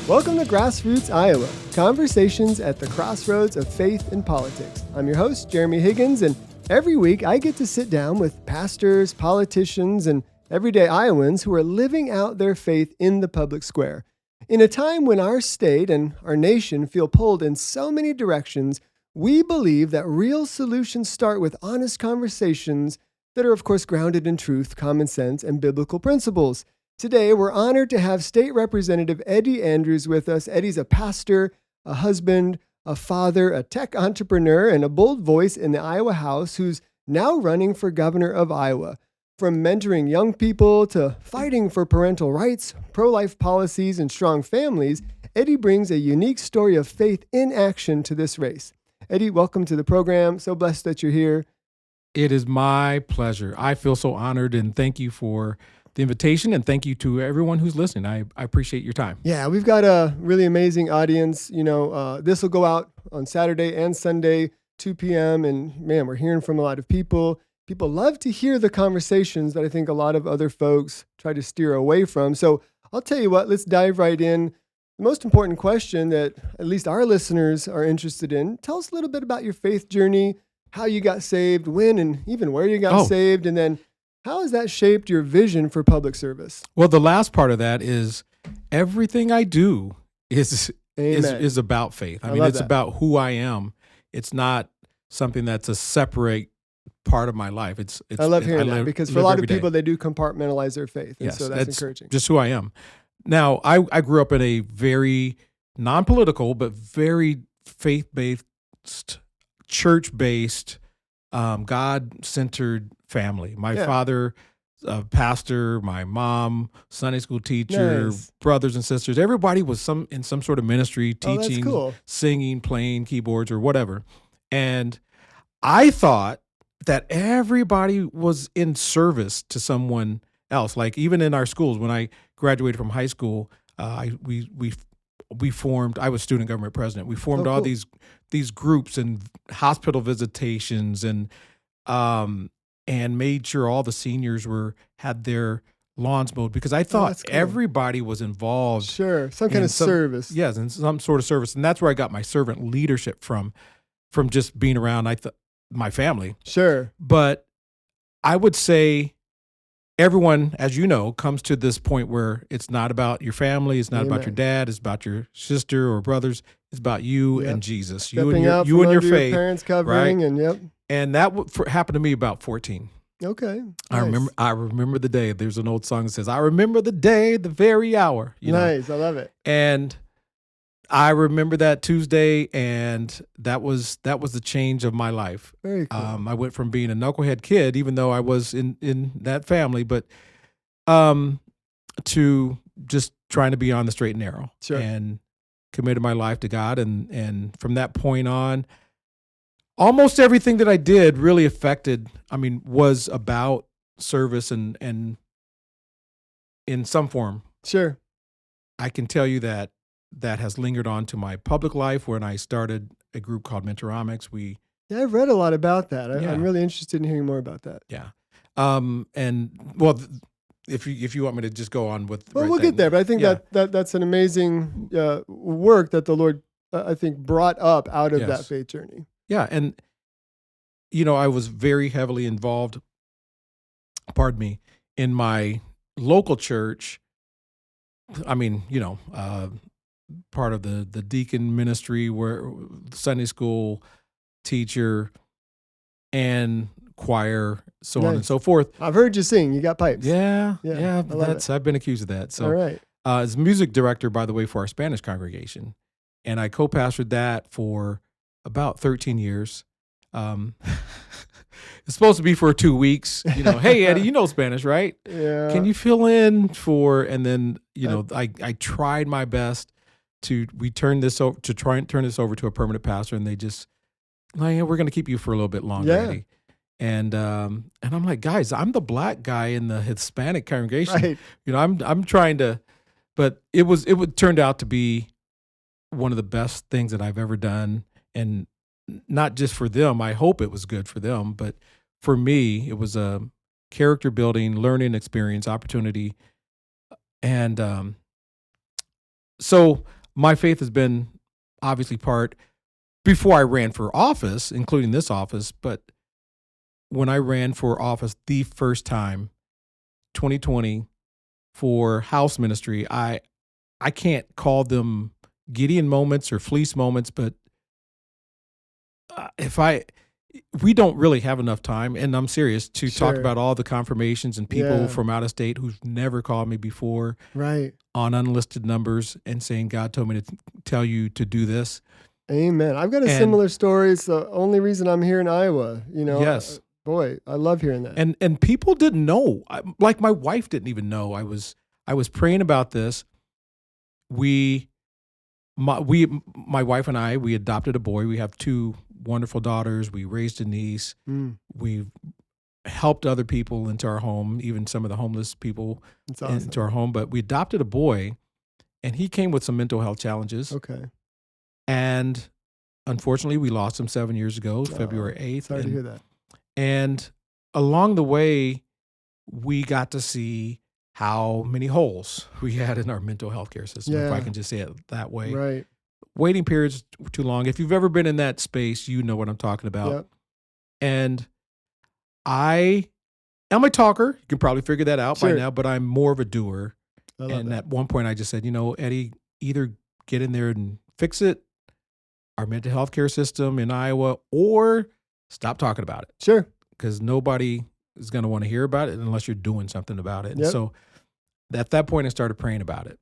Welcome to Grassroots Iowa, conversations at the crossroads of faith and politics. I'm your host, Jeremy Higgins, and every week I get to sit down with pastors, politicians, and everyday Iowans who are living out their faith in the public square. In a time when our state and our nation feel pulled in so many directions, we believe that real solutions start with honest conversations that are, of course, grounded in truth, common sense, and biblical principles. Today, we're honored to have State Representative Eddie Andrews with us. Eddie's a pastor, a husband, a father, a tech entrepreneur, and a bold voice in the Iowa House who's now running for governor of Iowa. From mentoring young people to fighting for parental rights, pro-life policies, and strong families, Eddie brings a unique story of faith in action to this race. Eddie, welcome to the program. So blessed that you're here. It is my pleasure. I feel so honored, and thank you for the invitation, and thank you to everyone who's listening. I appreciate your time. Yeah, we've got a really amazing audience. This will go out on Saturday and Sunday, 2 p.m. And man, we're hearing from a lot of people. People love to hear the conversations that I think a lot of other folks try to steer away from. So I'll tell you what, let's dive right in. The most important question that at least our listeners are interested in, tell us a little bit about your faith journey, how you got saved, when, and even where you got saved, and then how has that shaped your vision for public service? Well, the last part of that is everything I do is about faith. I mean, it's about who I am. It's not something that's a separate part of my life. I love hearing that because for a lot of people, they do compartmentalize their faith. And so that's encouraging. Just who I am. Now, I grew up in a very non-political, but very faith-based, church-based, God-centered family. My father, pastor, my mom, Sunday school teacher, brothers and sisters. Everybody was in some sort of ministry, teaching, singing, playing keyboards or whatever. And I thought that everybody was in service to someone else. Like even in our schools, when I graduated from high school, we formed. I was student government president. We formed all these groups and hospital visitations and made sure all the seniors had their lawns mowed because I thought everybody was involved. Sure, some kind of service. Yes, in some sort of service, and that's where I got my servant leadership from just being around. My family. Sure, but I would say everyone, as you know, comes to this point where it's not about your family, it's not about your dad, it's about your sister or brothers, it's about you and Jesus, you and your faith, your parents covering, right? And that happened to me about 14. Okay, nice. I remember the day. There's an old song that says, "I remember the day, the very hour." Nice, I love it. And I remember that Tuesday, and that was the change of my life. Very cool. I went from being a knucklehead kid, even though I was in that family, but to just trying to be on the straight and narrow. Sure. And committed my life to God, and from that point on, almost everything that I did really was about service and in some form. Sure. I can tell you that has lingered on to my public life when I started a group called Mentoromics. I've read a lot about that. I'm really interested in hearing more about that. Yeah. If you want me to just go on with, we'll get there. But I think that's an amazing work that the Lord, I think, brought up out of that faith journey. Yeah, and I was very heavily involved. In my local church. Part of the deacon ministry, where Sunday school teacher and choir, so on and so forth. I've heard you sing. You got pipes. Yeah. I've been accused of that. So, all right. As music director, by the way, for our Spanish congregation, and I co-pastored that for about 13 years. It's supposed to be for 2 weeks. Hey Eddie, you know Spanish, right? Yeah. Can you fill in for? And then I tried my best to turn this over to a permanent pastor, and they just we're going to keep you for a little bit longer, Eddie. And I'm like, guys, I'm the black guy in the Hispanic congregation. Right. I'm trying to, but it turned out to be one of the best things that I've ever done, and not just for them. I hope it was good for them, but for me, it was a character building, learning experience, opportunity, and so my faith has been obviously part before I ran for office, including this office, but when I ran for office the first time, 2020, for house ministry, I can't call them Gideon moments or fleece moments, but we don't really have enough time, and I'm serious, to talk about all the confirmations and people from out of state who've never called me before, right, on unlisted numbers, and saying, God told me to tell you to do this. Amen. I've got a similar story. It's the only reason I'm here in Iowa. Yes. Boy, I love hearing that. And people didn't know. Like my wife didn't even know. I was praying about this. My wife and I, we adopted a boy. We have 2 wonderful daughters. We raised a niece. We've helped other people into our home, even some of the homeless people into our home. But we adopted a boy, and he came with some mental health challenges. Okay. And unfortunately, we lost him 7 years ago, February 8th. Sorry to hear that. And along the way, we got to see how many holes we had in our mental health care system, if I can just say it that way. Right. Waiting periods too long. If you've ever been in that space, you know what I'm talking about. Yep. And I am a talker. You can probably figure that out by now, but I'm more of a doer. And at one point I just said, Eddie, either get in there and fix it, our mental health care system in Iowa, or stop talking about it. Sure. Because nobody is going to want to hear about it unless you're doing something about it. And so at that point, I started praying about it.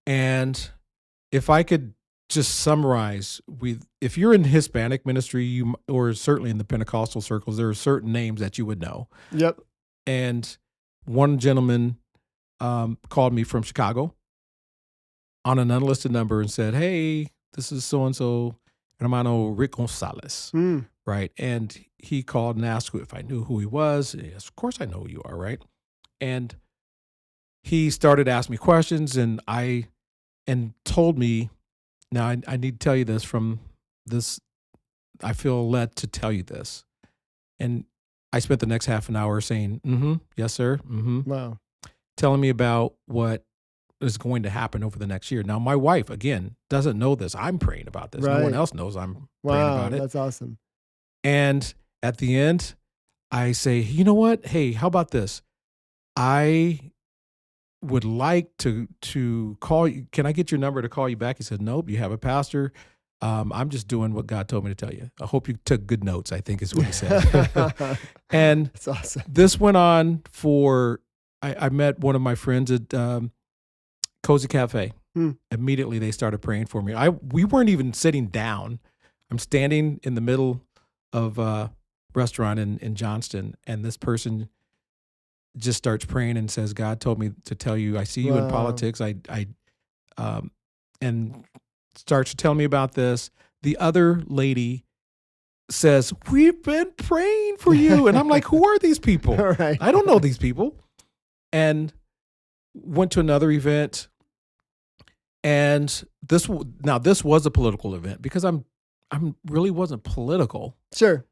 And if I could just summarize, if you're in Hispanic ministry, or certainly in the Pentecostal circles, there are certain names that you would know. Yep. And one gentleman called me from Chicago on an unlisted number and said, "Hey, this is so-and-so, hermano Rick Gonzalez." Right. And he called and asked if I knew who he was. Yes, of course I know who you are, right? And he started asking me questions, and told me, now I need to tell you this from this, I feel led to tell you this. And I spent the next half an hour saying, yes, sir. Wow. Telling me about what is going to happen over the next year. Now, my wife, again, doesn't know this. I'm praying about this. Right. No one else knows I'm praying about it. That's awesome. And at the end, I say, you know what? Hey, how about this? I would like to call you. Can I get your number to call you back? He said, nope, you have a pastor. I'm just doing what God told me to tell you. I hope you took good notes, I think is what he said. And that's awesome. This went on for, I met one of my friends at Cozy Cafe. Immediately they started praying for me. We weren't even sitting down. I'm standing in the middle of a restaurant in Johnston, and this person just starts praying and says, God told me to tell you, I see you in politics. And starts to tell me about this. The other lady says, we've been praying for you. And I'm like, who are these people? Right. I don't know these people. And went to another event. And this was a political event, because I'm really wasn't political. Sure.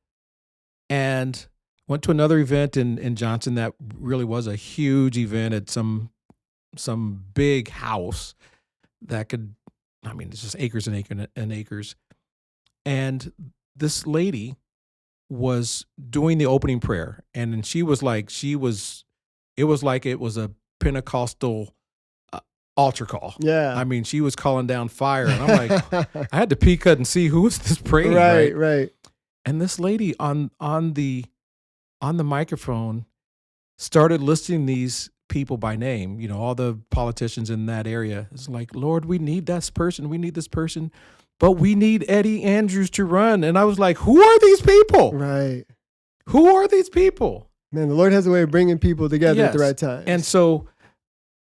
And went to another event in Johnson that really was a huge event at some big house that could, it's just acres and acres. And this lady was doing the opening prayer, and then it was like it was a Pentecostal altar call. Yeah. She was calling down fire, and I'm like, I had to peek and see who was this praying. Right. And this lady on the microphone started listing these people by name, all the politicians in that area. It's like, Lord, we need this person. We need this person, but we need Eddie Andrews to run. And I was like, who are these people? Right. Who are these people? Man, the Lord has a way of bringing people together at the right time. And so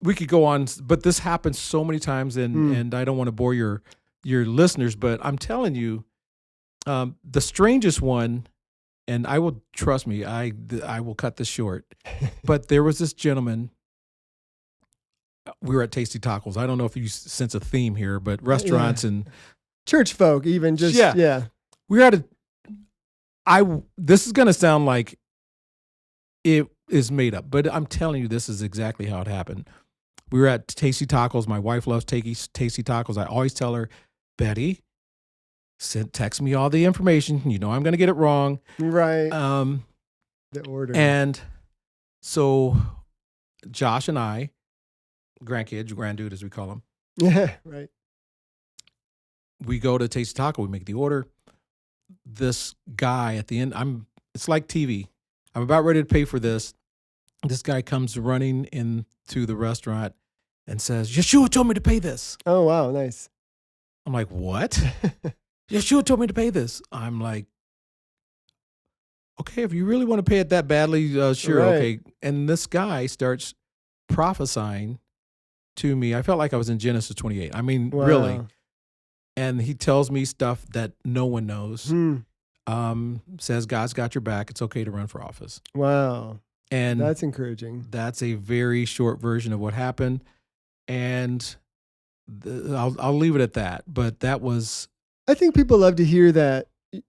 we could go on, but this happens so many times, and I don't want to bore your listeners, but I'm telling you, the strangest one, and I will, trust me, I will cut this short, but there was this gentleman. We were at Tasty Tacos. I don't know if you sense a theme here, but restaurants and church folk, even just we were at this is going to sound like it is made up, but I'm telling you, this is exactly how it happened. we were at Tasty Tacos. My wife loves Tasty Tacos. I always tell her, Betty, text me all the information. You know I'm going to get it wrong. Right. The order. And so Josh and I, granddude as we call him. Yeah, right. We go to Tasty Taco. We make the order. This guy at the end, it's like TV. I'm about ready to pay for this. This guy comes running into the restaurant and says, Yeshua told me to pay this. Oh, wow. Nice. I'm like, what? Yeshua told me to pay this. I'm like, okay, if you really want to pay it that badly, sure. Right. Okay. And this guy starts prophesying to me. I felt like I was in Genesis 28. I mean, wow. Really. And he tells me stuff that no one knows. Says God's got your back. It's okay to run for office. Wow. And that's encouraging. That's a very short version of what happened. And I'll leave it at that. But that was... I think people love to hear that,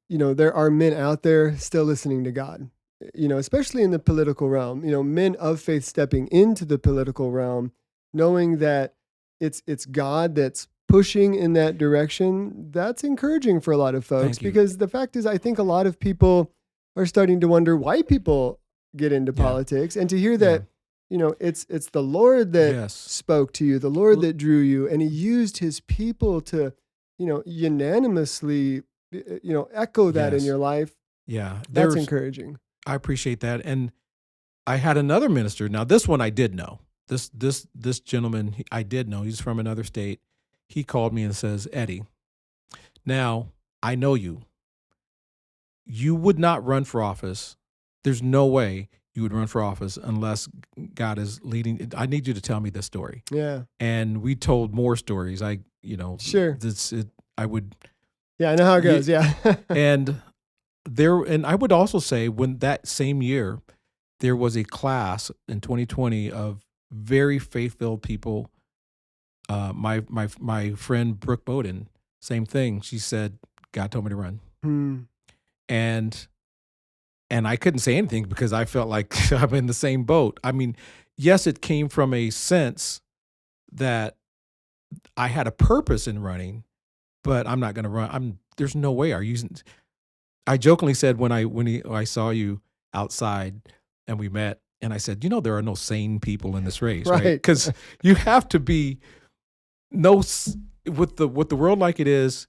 there are men out there still listening to God, especially in the political realm, men of faith stepping into the political realm, knowing that it's God that's pushing in that direction. That's encouraging for a lot of folks, because the fact is, I think a lot of people are starting to wonder why people get into politics, and to hear that, it's the Lord that spoke to you, the Lord that drew you, and he used his people to, unanimously, echo that in your life. Yeah. That's encouraging. I appreciate that. And I had another minister. Now, this one I did know. This gentleman, I did know. He's from another state. He called me and says, Eddie, now I know you. You would not run for office. There's no way you would run for office unless God is leading. I need you to tell me this story. Yeah. And we told more stories. Sure. I would. Yeah, I know how it goes. Yeah. and I would also say, when that same year, there was a class in 2020 of very faith-filled people. My friend Brooke Bowden, same thing. She said, God told me to run. And I couldn't say anything because I felt like I'm in the same boat. I mean, yes, it came from a sense that I had a purpose in running, but I'm not going to run. There's no way. I jokingly said when I saw you outside and we met, and I said, there are no sane people in this race, right? Because you have to be with the world like it is.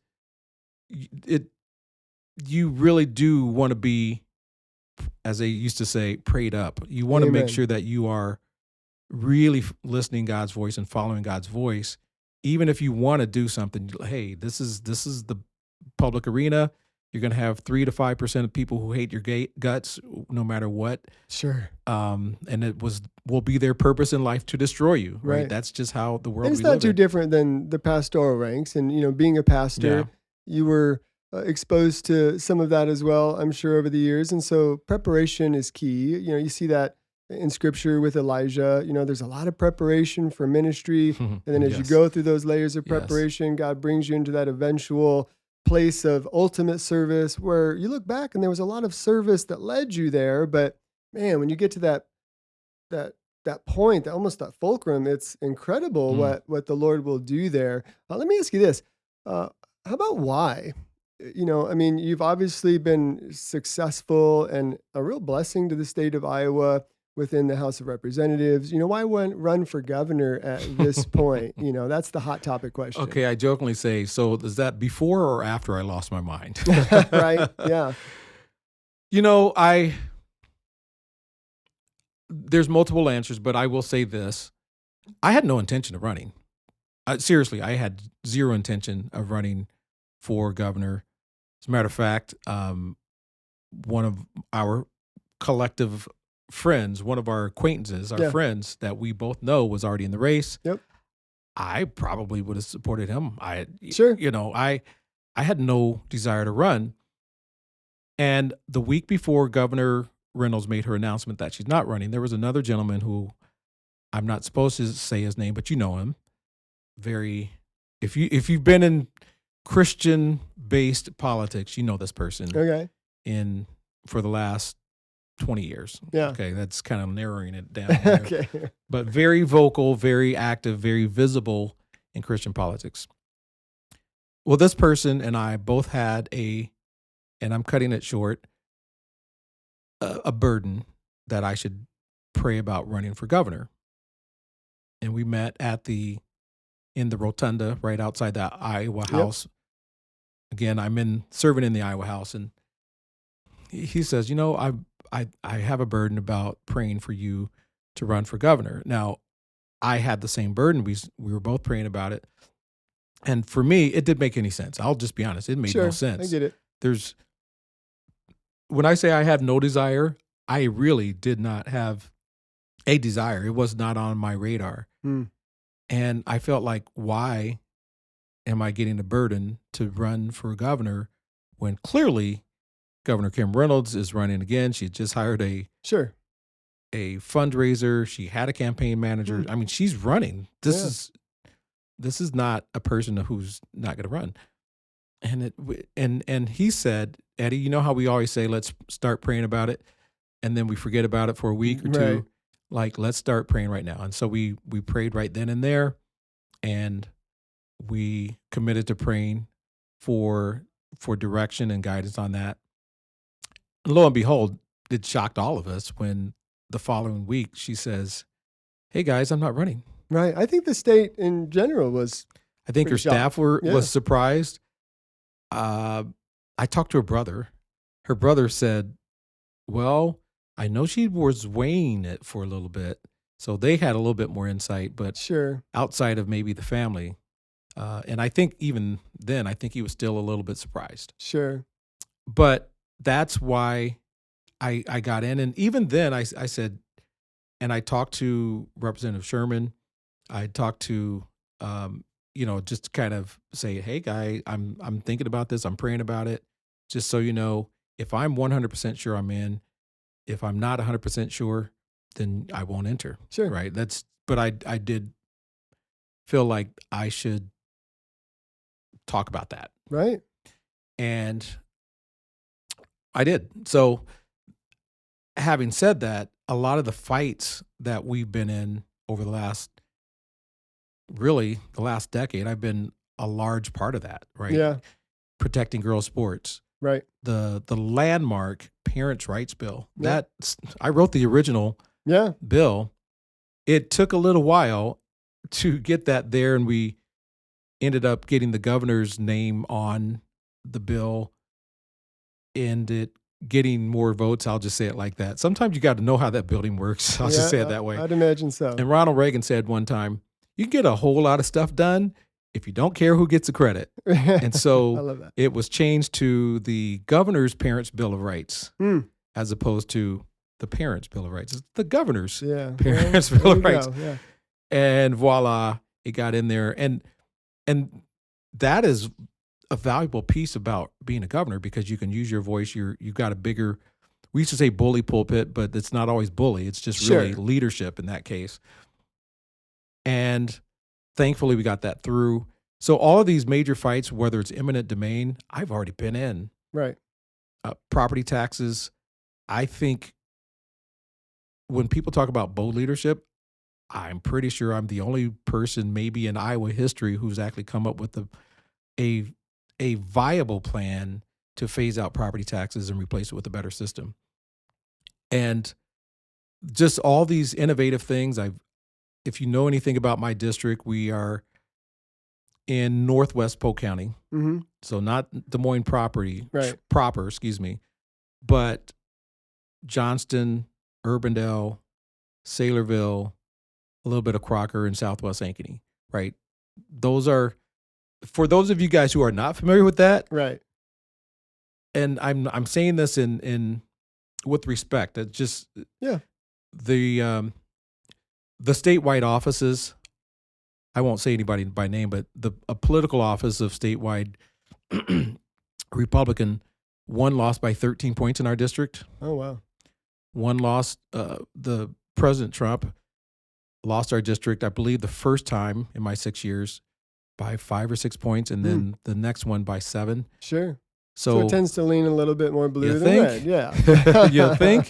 You really do want to be, as they used to say, prayed up. You want to make sure that you are really listening God's voice and following God's voice, even if you want to do something. Hey, this is the public arena. You're going to have 3 to 5% of people who hate your guts, no matter what. Sure. And it will be their purpose in life to destroy you. Right. That's just how the world. And it's not too different than the pastoral ranks. And being a pastor, you were exposed to some of that as well, I'm sure, over the years. And so preparation is key. You see that in scripture with Elijah. There's a lot of preparation for ministry. And then as you go through those layers of preparation, God brings you into that eventual place of ultimate service where you look back and there was a lot of service that led you there. But man, when you get to that point, almost that fulcrum, it's incredible what the Lord will do there. Let me ask you this. How about why? You've obviously been successful and a real blessing to the state of Iowa within the House of Representatives. Why run for governor at this point? That's the hot topic question. Okay, I jokingly say, so is that before or after I lost my mind? Right, yeah. There's multiple answers, but I will say this. I had no intention of running. Seriously, I had zero intention of running for governor. As a matter of fact, one of our collective friends, one of our acquaintances, our friends that we both know was already in the race. Yep. I probably would have supported him. I had no desire to run. And the week before Governor Reynolds made her announcement that she's not running, there was another gentleman who I'm not supposed to say his name, but you know him. If you've been in Christian-based politics, you know this person. Okay. For the last 20 years. Yeah. Okay, that's kind of narrowing it down. Okay. But very vocal, very active, very visible in Christian politics. Well, this person and I both had and I'm cutting it short, a burden that I should pray about running for governor. And we met in the rotunda right outside that Iowa House. Yep. Again, I'm serving in the Iowa House, and he says, I have a burden about praying for you to run for governor. Now, I had the same burden. We were both praying about it. And for me, it didn't make any sense. I'll just be honest. It made no sense. I get it. When I say I have no desire, I really did not have a desire. It was not on my radar. And I felt like, why am I getting a burden to run for governor when clearly Governor Kim Reynolds is running again? She just hired a fundraiser. She had a campaign manager. I mean, she's running. This is not a person who's not going to run. And he said, Eddie, you know how we always say, let's start praying about it, and then we forget about it for a week or two. Like, let's start praying right now. And so we prayed right then and there, and we committed to praying for direction and guidance on that. And lo and behold, it shocked all of us when the following week she says, hey guys, I'm not running. Right. I think the state in general was. I think her staff was surprised. I talked to her brother. Her brother said, well, I know she was weighing it for a little bit. So they had a little bit more insight, but outside of maybe the family. And I think even then, I think he was still a little bit surprised. Sure. But that's why I got in. And even then I said, and I talked to Representative Sherman. I talked to, just kind of say, hey guy, I'm thinking about this. I'm praying about it. Just so you know, if I'm 100% sure I'm in, if I'm not 100% sure, then I won't enter. Sure. Right. But I did feel like I should talk about that. Right. And I did. So having said that, a lot of the fights that we've been in over the last decade, I've been a large part of that, right? Yeah. Protecting girls' sports. Right. The landmark Parents' Rights Bill. Yeah. I wrote the original bill. It took a little while to get that there, and we ended up getting the governor's name on the bill and it getting more votes. I'll just say it like that. Sometimes you got to know how that building works. I'll just say it that way. I'd imagine so. And Ronald Reagan said one time, you can get a whole lot of stuff done if you don't care who gets the credit. And so I love that. It was changed to the governor's Parents' Bill of Rights as opposed to the Parents' Bill of Rights. It's the governor's Parents' Bill of Rights. Yeah. And voila, it got in there. And that is a valuable piece about being a governor because you can use your voice. You've got a bigger, we used to say bully pulpit, but it's not always bully. It's just really leadership in that case. And thankfully we got that through. So all of these major fights, whether it's eminent domain, I've already been in. Right. Property taxes. I think when people talk about bold leadership, I'm pretty sure I'm the only person maybe in Iowa history who's actually come up with a viable plan to phase out property taxes and replace it with a better system. And just all these innovative things. If you know anything about my district, we are in Northwest Polk County. Mm-hmm. So not Des Moines proper, but Johnston, Urbandale, Saylorville, a little bit of Crocker and Southwest Ankeny, right? Those are, for those of you guys who are not familiar with that, right? And I'm saying this in with respect. It's just the statewide offices. I won't say anybody by name, but a political office of statewide Republican, one lost by 13 points in our district. Oh wow! One lost. The President Trump lost our district, I believe, the first time in my 6 years by 5 or 6 points, and then the next one by 7. Sure. So it tends to lean a little bit more blue than red. Yeah. You think?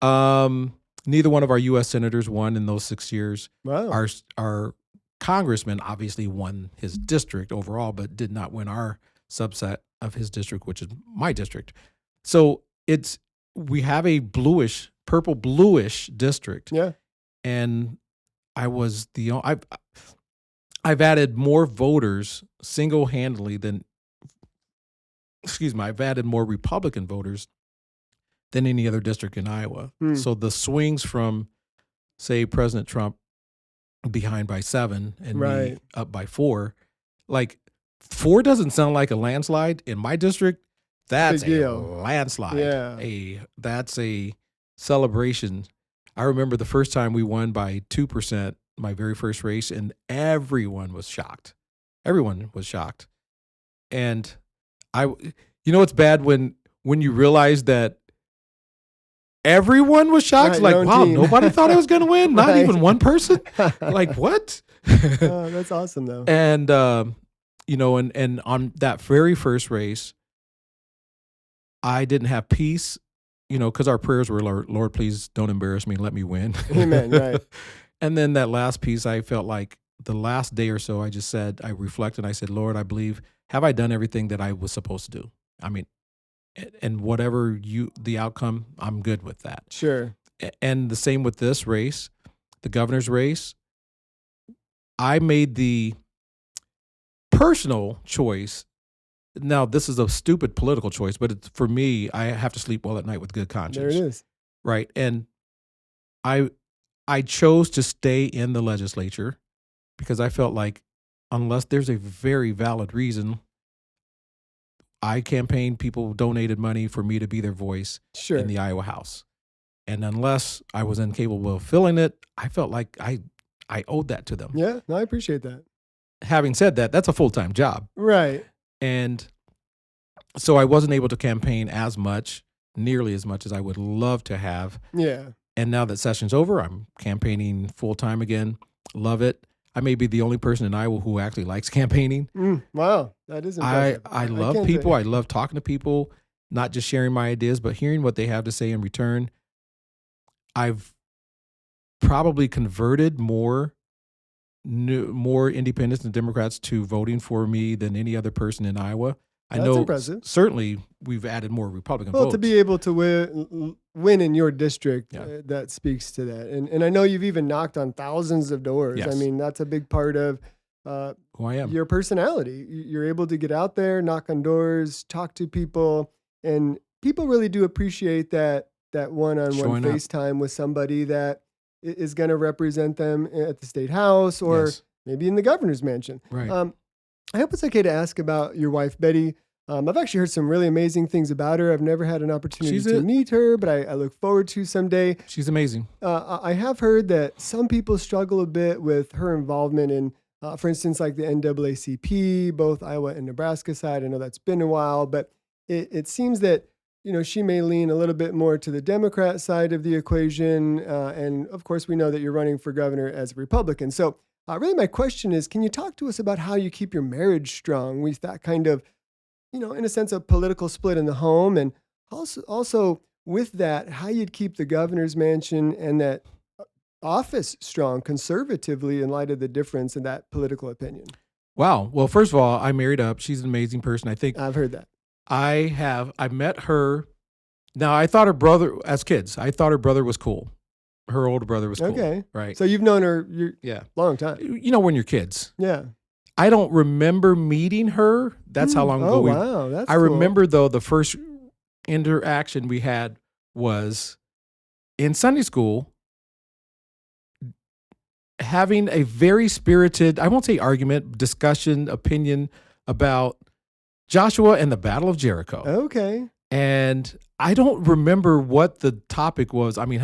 Neither one of our U.S. senators won in those 6 years. Wow. Our congressman obviously won his district overall, but did not win our subset of his district, which is my district. So we have a purple bluish district. Yeah. And I've added more voters single-handedly I've added more Republican voters than any other district in Iowa. So the swings from, say, President Trump behind by 7 and me up by 4, like 4 doesn't sound like a landslide. In my district, that's a landslide. Yeah. That's a celebration. I remember the first time we won by 2%, my very first race, and everyone was shocked. Everyone was shocked. And it's bad when you realize that everyone was shocked. Right, like, wow, nobody thought I was going to win. Not even one person. Like, what? Oh, that's awesome, though. And, and on that very first race, I didn't have peace, because our prayers were, Lord, please don't embarrass me. Let me win. Amen, right. And then that last piece, I felt like the last day or so, I reflected, I said, Lord, I believe, have I done everything that I was supposed to do? I mean, and whatever the outcome, I'm good with that. Sure. And the same with this race, the governor's race. I made the personal choice. Now, this is a stupid political choice, but for me, I have to sleep well at night with good conscience. There it is. Right. And I chose to stay in the legislature because I felt like unless there's a very valid reason, I campaigned, people donated money for me to be their voice in the Iowa House. And unless I was incapable of filling it, I felt like I owed that to them. Yeah, no, I appreciate that. Having said that, that's a full-time job. Right. And so I wasn't able to campaign nearly as much as I would love to have. Yeah. And now that session's over, I'm campaigning full-time again. Love it. I may be the only person in Iowa who actually likes campaigning. Wow, that is impressive. I love people. I love talking to people, not just sharing my ideas, but hearing what they have to say in return. I've probably converted more independents and Democrats to voting for me than any other person in Iowa. That's know impressive. Certainly we've added more Republican votes. Well, to be able to win in your district, that speaks to that. And I know you've even knocked on thousands of doors. Yes. I mean, that's a big part of who I am. Your personality. You're able to get out there, knock on doors, talk to people, and people really do appreciate that one-on-one FaceTime with somebody that is going to represent them at the state house or maybe in the governor's mansion. Right. I hope it's okay to ask about your wife, Betty. I've actually heard some really amazing things about her. I've never had an opportunity to meet her, but I look forward to someday. She's amazing. I have heard that some people struggle a bit with her involvement in, for instance, like the NAACP, both Iowa and Nebraska side. I know that's been a while, but it seems that she may lean a little bit more to the Democrat side of the equation. And of course, we know that you're running for governor as a Republican. So really my question is, can you talk to us about how you keep your marriage strong with that kind of, in a sense, a political split in the home, and also with that, how you'd keep the governor's mansion and that office strong conservatively in light of the difference in that political opinion? Wow. Well, first of all, I married up. She's an amazing person. I think I've heard that. I met her. Now, I thought her brother, as kids, was cool. Her older brother was cool. Okay. Right. So you've known her long time. When you're kids. Yeah. I don't remember meeting her. That's how long ago. Oh, wow. That's cool. Remember, though, the first interaction we had was in Sunday school, having a very spirited, I won't say argument, discussion, opinion about Joshua and the Battle of Jericho. Okay. And I don't remember what the topic was. I mean,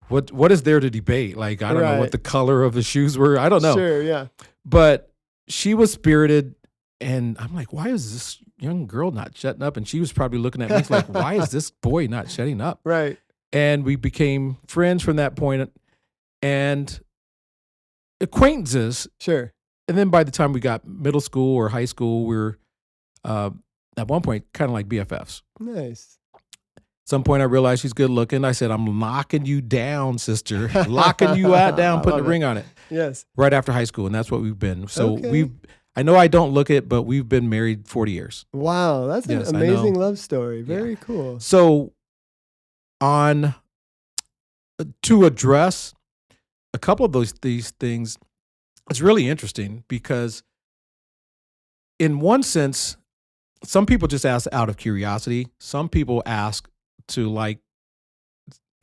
what is there to debate? Like, I don't know what the color of the shoes were. I don't know. Sure, yeah. But she was spirited, and I'm like, why is this young girl not shutting up? And she was probably looking at me like, why is this boy not shutting up? Right. And we became friends from that point and acquaintances. Sure. And then by the time we got middle school or high school, we were at one point kind of like BFFs. Nice. Some point I realized she's good looking. I said, I'm locking you down, sister. Locking you down, putting a ring on it. Yes. Right after high school. And that's what we've been. So I know I don't look it, but we've been married 40 years. Wow. That's an amazing love story. Very cool. So to address a couple of these things, it's really interesting because in one sense, some people just ask out of curiosity. Some people ask to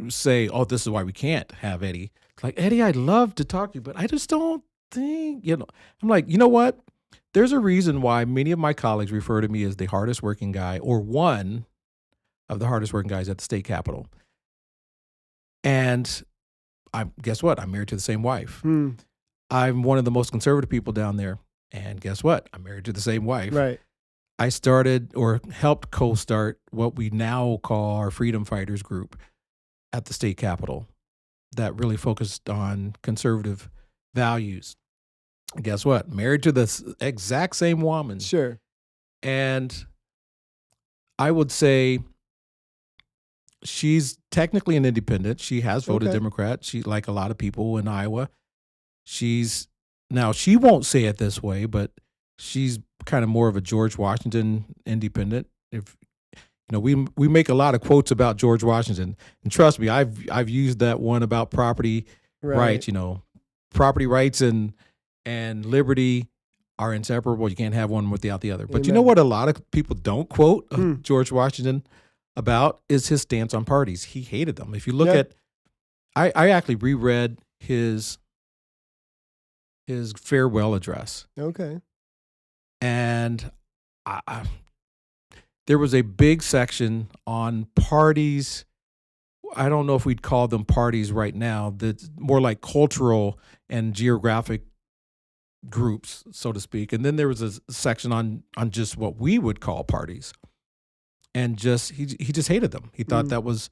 say, oh, this is why we can't have Eddie. Like, Eddie, I'd love to talk to you, but I just don't think, I'm like, you know what? There's a reason why many of my colleagues refer to me as the hardest working guy or one of the hardest working guys at the state capitol. And guess what? I'm married to the same wife. I'm one of the most conservative people down there. And guess what? I'm married to the same wife. Right. I started or helped co-start what we now call our Freedom Fighters group at the state capitol that really focused on conservative values. And guess what? Married to the exact same woman. Sure. And I would say she's technically an independent. She has voted Democrat. She, like a lot of people in Iowa, she won't say it this way, but she's kind of more of a George Washington independent. If we make a lot of quotes about George Washington, and trust me, I've used that one about property rights. Property rights and liberty are inseparable. You can't have one without the other. But Amen. You know what? A lot of people don't quote George Washington about is his stance on parties. He hated them. If you look at, I actually reread his farewell address. Okay. And there was a big section on parties. I don't know if we'd call them parties right now. That's more like cultural and geographic groups, so to speak. And then there was a section on just what we would call parties. And he just hated them. He thought that was,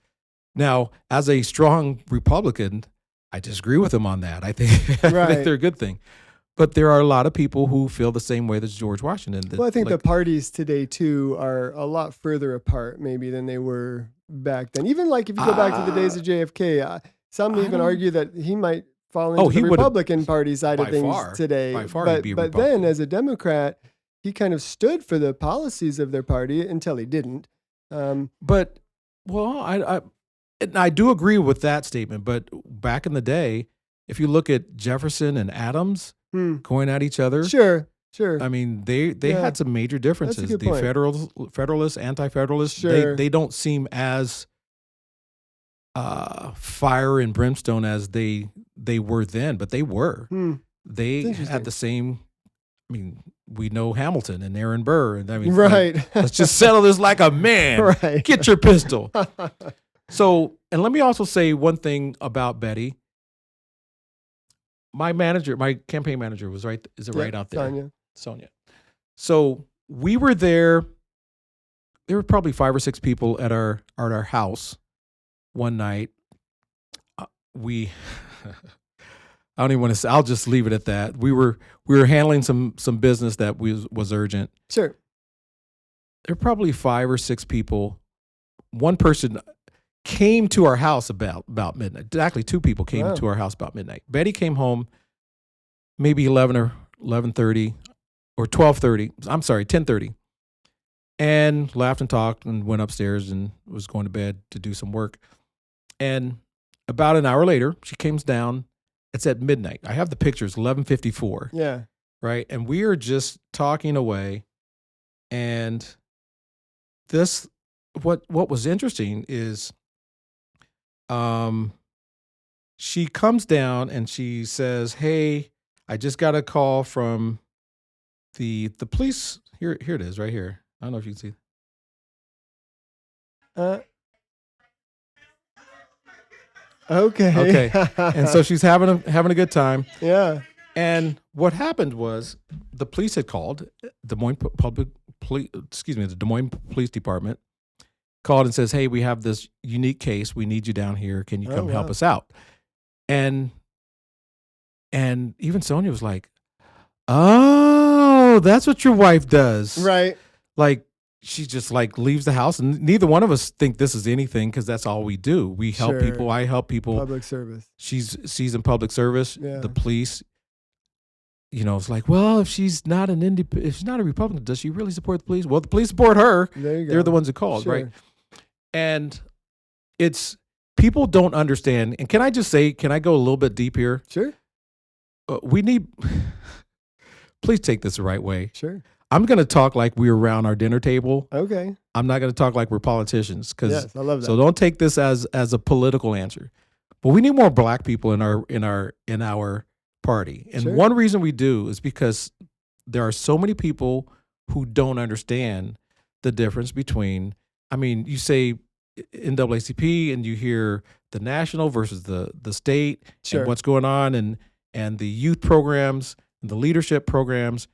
now, as a strong Republican, I disagree with him on that. I think, I think they're a good thing. But there are a lot of people who feel the same way as George Washington. Well, I think the parties today, too, are a lot further apart maybe than they were back then. Even if you go back to the days of JFK, some even argue that he might fall into the Republican Party side of things today. By far, but then as a Democrat, he kind of stood for the policies of their party until he didn't. I do agree with that statement. But back in the day, if you look at Jefferson and Adams going at each other, sure. I mean, they had some major differences. The Federalists, Anti-Federalists, they don't seem as fire and brimstone as they were then, but they were. They had the same. I mean, we know Hamilton and Aaron Burr, and I mean, let's just settle this like a man. Right. Get your pistol. So, and let me also say one thing about Betty. My campaign manager was right. Is it right out there? Sonia. So we were there. There were probably 5 or 6 people at our house one night. I don't even want to say. I'll just leave it at that. We were handling some business that was urgent. Sure. There were probably 5 or 6 people. One person came to our house about midnight. Actually, 2 people came to our house about midnight. Betty came home maybe 11 or 11:30 or 12:30. I'm sorry, 10:30, and laughed and talked and went upstairs and was going to bed to do some work. And about an hour later, she comes down. It's at midnight. I have the pictures, 11:54. Yeah. Right. And we are just talking away. And what was interesting is she comes down and she says, "Hey, I just got a call from the police." Here it is right here. I don't know if you can see. Okay. And so she's having a good time. Yeah. And what happened was the police had called. The Des Moines Police Department called and says, "Hey, we have this unique case. We need you down here. Can you come help us out?" And even Sonia was like, "Oh, that's what your wife does." Right. Like, she just like leaves the house, and neither one of us think this is anything because that's all we do. We help people. I help people. Public service. She's in public service. Yeah. The police. It's like, well, if she's not if she's not a Republican, does she really support the police? Well, the police support her. There you go. They're the ones that called, Sure. right? And it's people don't understand. And can I go a little bit deep here? Sure. We need. Please take this the right way. Sure. I'm going to talk like we're around our dinner table. Okay. I'm not going to talk like we're politicians. Yes, I love that. So don't take this as a political answer. But we need more black people in our party. And Sure. one reason we do is because there are so many people who don't understand the difference between, you say NAACP and you hear the national versus the state, Sure. and what's going on, and the youth programs and the leadership programs,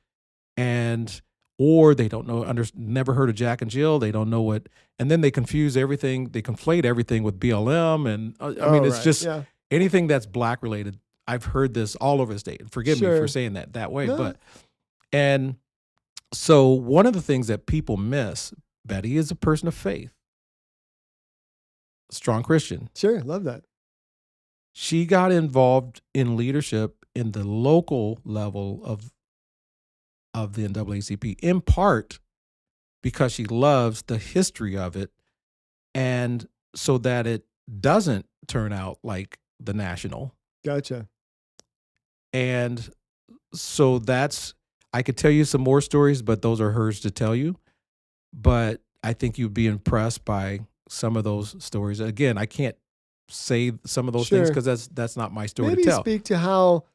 or they don't know, never heard of Jack and Jill. They don't know what, and then they confuse everything. They conflate everything with BLM, and it's right. just Yeah. anything that's black related. I've heard this all over the state. Forgive me Sure. for saying that way, No. and so one of the things that people miss, Betty, is a person of faith, strong Christian. Sure. Love that. She got involved in leadership in the local level of the NAACP, in part because she loves the history of it, and so that it doesn't turn out like the national. Gotcha. And so I could tell you some more stories, but those are hers to tell you. But I think you'd be impressed by some of those stories. Again, I can't say some of those things Sure. because that's not my story Maybe to tell. speak to how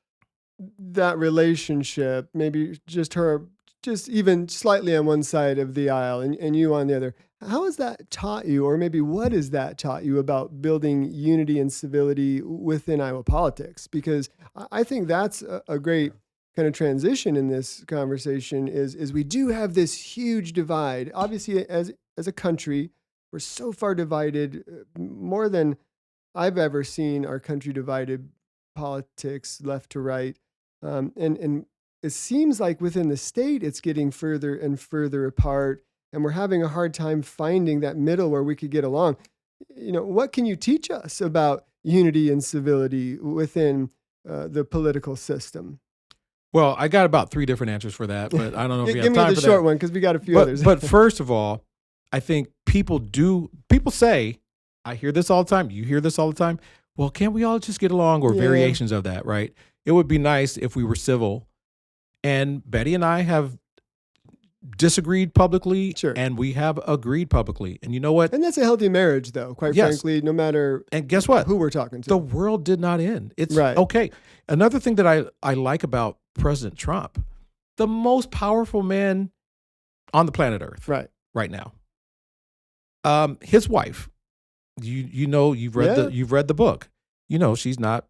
that relationship, maybe just even slightly on one side of the aisle and you on the other. How has that taught you, or maybe what has that taught you about building unity and civility within Iowa politics? Because I think that's a great kind of transition in this conversation is we do have this huge divide. Obviously, as a country, we're so far divided, more than I've ever seen our country divided, politics left to right. And it seems like within the state, it's getting further and further apart, and we're having a hard time finding that middle where we could get along. What can you teach us about unity and civility within the political system? Well, I got about 3 different answers for that, but I don't know if you have time for that. Give me the short one because we got a few others. But first of all, I think people say, I hear this all the time. You hear this all the time. Well, can't we all just get along, or variations of that, right? It would be nice if we were civil. And Betty and I have disagreed publicly, Sure. and we have agreed publicly. And you know what? And that's a healthy marriage, though, quite frankly, no matter and guess what? who we're talking to. The world did not end. It's right. Okay. Another thing that I like about President Trump, the most powerful man on the planet Earth right now. His wife, you've read the book. She's not.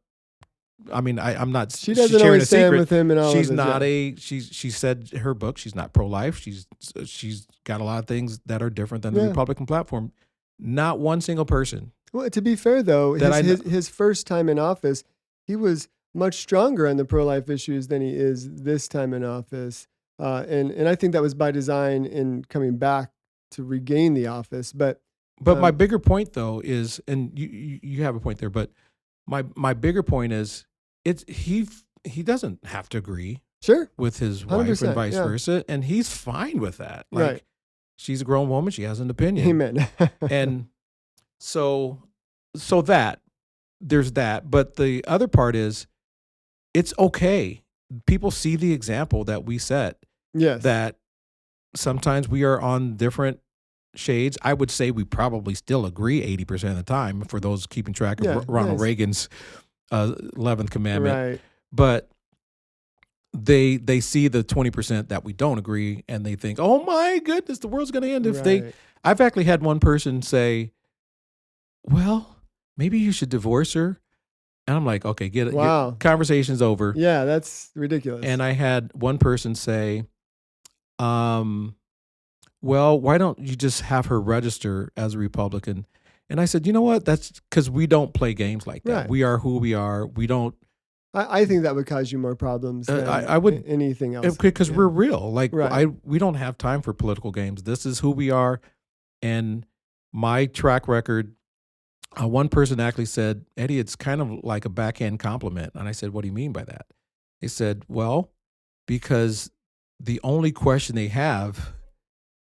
I'm not. She doesn't always stand with him and all. She's not She said her book. She's not pro-life. She's got a lot of things that are different than the Republican platform. Not one single person. Well, to be fair though, his first time in office, he was much stronger on the pro-life issues than he is this time in office, and I think that was by design in coming back to regain the office. But my bigger point though is, and you have a point there, but my bigger point is, he doesn't have to agree with his wife and vice versa, and he's fine with that. Right. She's a grown woman; she has an opinion. Amen. And so that there's that, but the other part is, it's okay. People see the example that we set. Yes. That sometimes we are on different shades. I would say we probably still agree 80% of the time, for those keeping track of Ronald Reagan's 11th commandment. Right. But they see the 20% that we don't agree, and they think, oh my goodness, the world's going to end if I've actually had one person say, well, maybe you should divorce her. And I'm like, okay, get conversation's over. Yeah, that's ridiculous. And I had one person say, well, why don't you just have her register as a Republican? And I said, you know what? That's because we don't play games like that. Right. We are who we are. We don't I think that would cause you more problems than I would anything else. Because we're real. Like right. we don't have time for political games. This is who we are, and my track record. One person actually said, "Eddie, it's kind of like a backhand compliment." And I said, "What do you mean by that?" They said, "Well, because the only question they have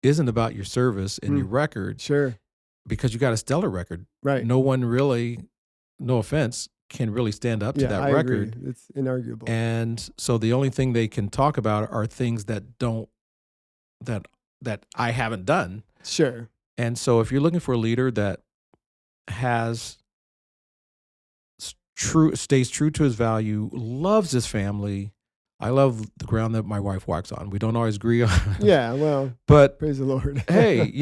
isn't about your service and your record. Sure. Because you got a stellar record. Right. No one really, no offense, can really stand up to that I record. Agree. It's inarguable. And so the only thing they can talk about are things that I haven't done. Sure. And so if you're looking for a leader that stays true to his value, loves his family. I love the ground that my wife walks on. We don't always agree on. Yeah, well, but praise the Lord. Hey,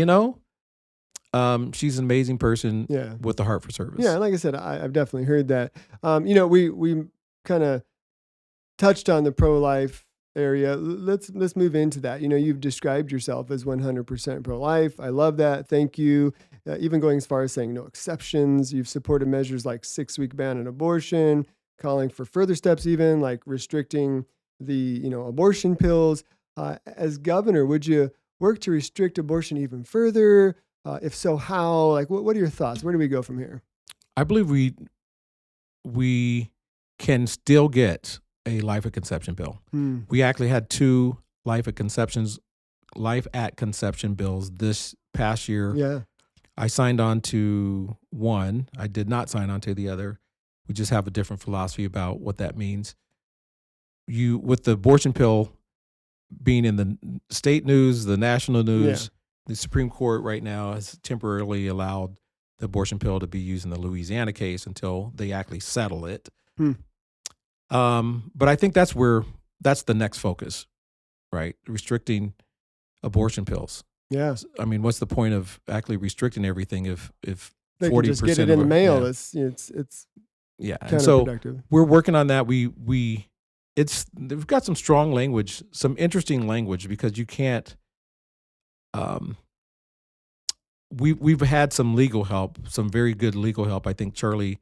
she's an amazing person with a heart for service. Yeah, like I said, I've definitely heard that. We kind of touched on the pro-life area. Let's move into that. You've described yourself as 100% pro-life. I love that. Thank you. Even going as far as saying no exceptions. You've supported measures like 6-week ban on abortion, calling for further steps, even like restricting the abortion pills. As governor, would you work to restrict abortion even further? If so, how? Like, what are your thoughts? Where do we go from here? I believe we can still get a life at conception bill. We actually had 2 life at conception bills this past year. Yeah. I signed on to one. I did not sign on to the other. We just have a different philosophy about what that means. With the abortion pill being in the state news, the national news, the Supreme Court right now has temporarily allowed the abortion pill to be used in the Louisiana case until they actually settle it. But I think that's the next focus, right? Restricting abortion pills. Yeah. I mean, what's the point of actually restricting everything if they 40% just get it in the mail? Yeah. It's and so we're working on that. We've got some strong language, some interesting language, because you can't. We've had some legal help, some very good legal help. I think Charlie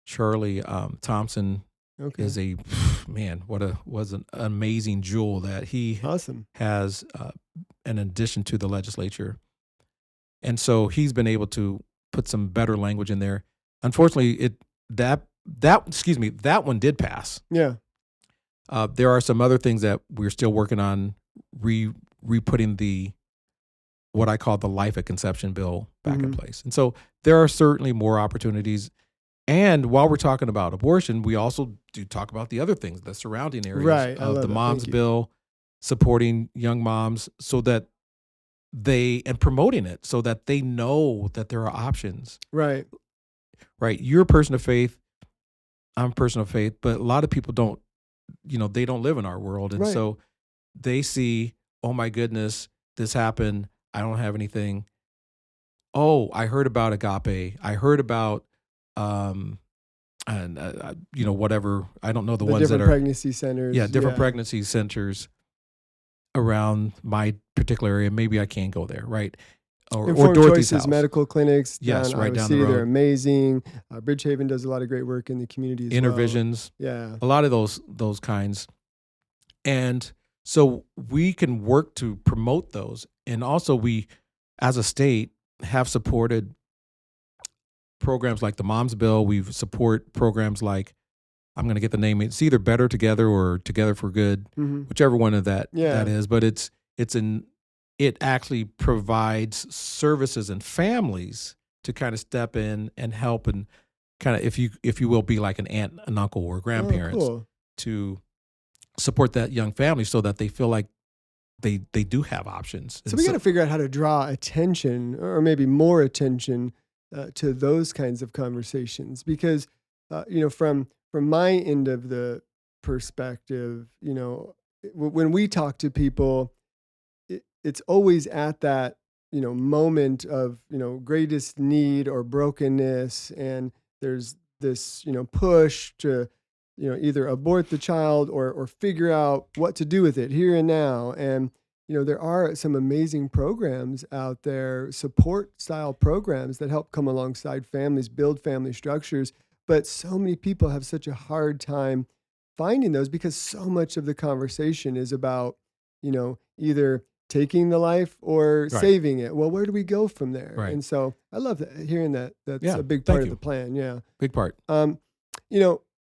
Thompson is was an amazing jewel that he has in addition to the legislature. And so he's been able to put some better language in there. Unfortunately, that one did pass. Yeah. There are some other things that we're still working on re-putting what I call the life at conception bill back in place. And so there are certainly more opportunities. And while we're talking about abortion, we also do talk about the other things, the surrounding areas of the mom's bill, supporting young moms so that and promoting it so that they know that there are options. Right. Right. You're a person of faith. I'm a person of faith, but a lot of people don't, they don't live in our world. And so they see, oh my goodness, this happened. I don't have anything. Oh, I heard about Agape. I heard about, whatever. I don't know the ones that are pregnancy centers. Yeah, different pregnancy centers around my particular area. Maybe I can't go there, right? Or Dorothy's house. Medical clinics. Yes, right down the road. They're amazing. Bridgehaven does a lot of great work in the community as Intervisions. Well. Yeah. A lot of those kinds. And so we can work to promote those. And also we, as a state, have supported programs like the Mom's Bill. We support programs like, I'm going to get the name. It's either Better Together or Together for Good, whichever one of that is. But it actually provides services and families to kind of step in and help and kind of, if you will, be like an aunt, an uncle, or grandparents to support that young family so that they feel like they do have options. So we got to figure out how to draw attention, or maybe more attention, to those kinds of conversations, because from my end of the perspective, when we talk to people, it's always at that moment of greatest need or brokenness, and there's this push to either abort the child or figure out what to do with it here and now. And there are some amazing programs out there, support style programs that help come alongside families, build family structures. But so many people have such a hard time finding those, because so much of the conversation is about, either taking the life or saving it. Well, where do we go from there? Right. And so I love hearing that. That's a big part of the plan. Yeah. Big part.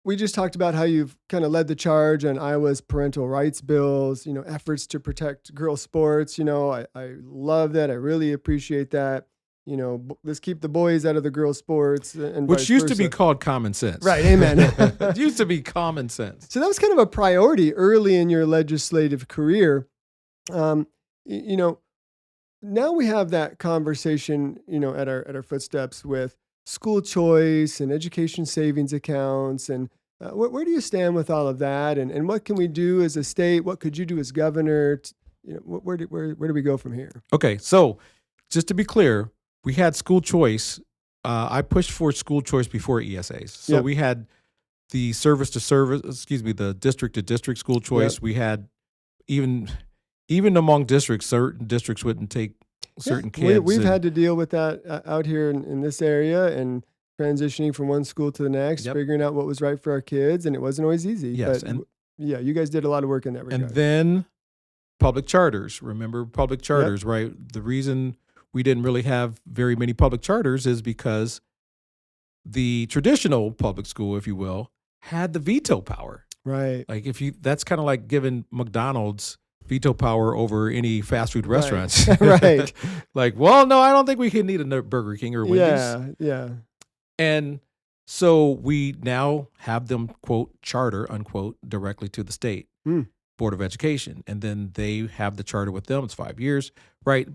We just talked about how you've kind of led the charge on Iowa's parental rights bills, efforts to protect girls' sports. I love that. I really appreciate that. Let's keep the boys out of the girls' sports. And which used to be called common sense. Right. Amen. It used to be common sense. So that was kind of a priority early in your legislative career. Now we have that conversation, at our footsteps with school choice and education savings accounts. And where do you stand with all of that? And what can we do as a state? What could you do as governor? Where do we go from here? Okay. So just to be clear, we had school choice. I pushed for school choice before ESAs. So we had the the district to district school choice. We had even among districts, certain districts wouldn't take certain kids. We've had to deal with that out here in this area, and transitioning from one school to the next, figuring out what was right for our kids, and it wasn't always easy. Yes, but you guys did a lot of work in that regard. And then public charters. Remember public charters, right? The reason we didn't really have very many public charters is because the traditional public school, if you will, had the veto power. Right. Like that's kind of like giving McDonald's veto power over any fast food restaurants. Right. Like, well, no, I don't think we can need a Burger King or Wendy's. Yeah. And so we now have them, quote, charter, unquote, directly to the state Board of Education. And then they have the charter with them. It's 5 years, right?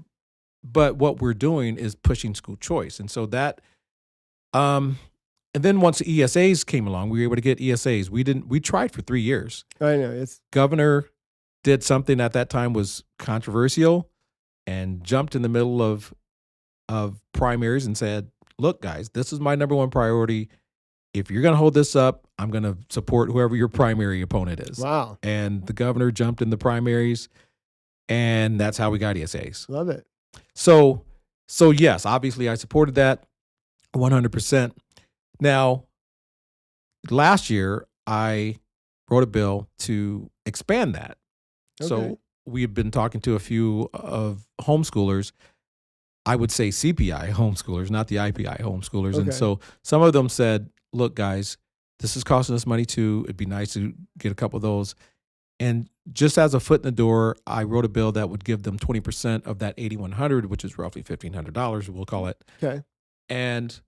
But what we're doing is pushing school choice. And so that, and then once the ESAs came along, we were able to get ESAs. We tried for 3 years. I know. Governor did something at that time was controversial and jumped in the middle of primaries and said, look, guys, this is my number one priority. If you're going to hold this up, I'm going to support whoever your primary opponent is. Wow. And the governor jumped in the primaries, and that's how we got ESAs. Love it. So yes, obviously I supported that 100%. Now, last year I wrote a bill to expand that. Okay. So we had been talking to a few of homeschoolers. I would say CPI homeschoolers, not the IPI homeschoolers. Okay. And so some of them said, look, guys, this is costing us money too. It'd be nice to get a couple of those. And just as a foot in the door, I wrote a bill that would give them 20% of that $8,100, which is roughly $1,500, we'll call it. Okay. And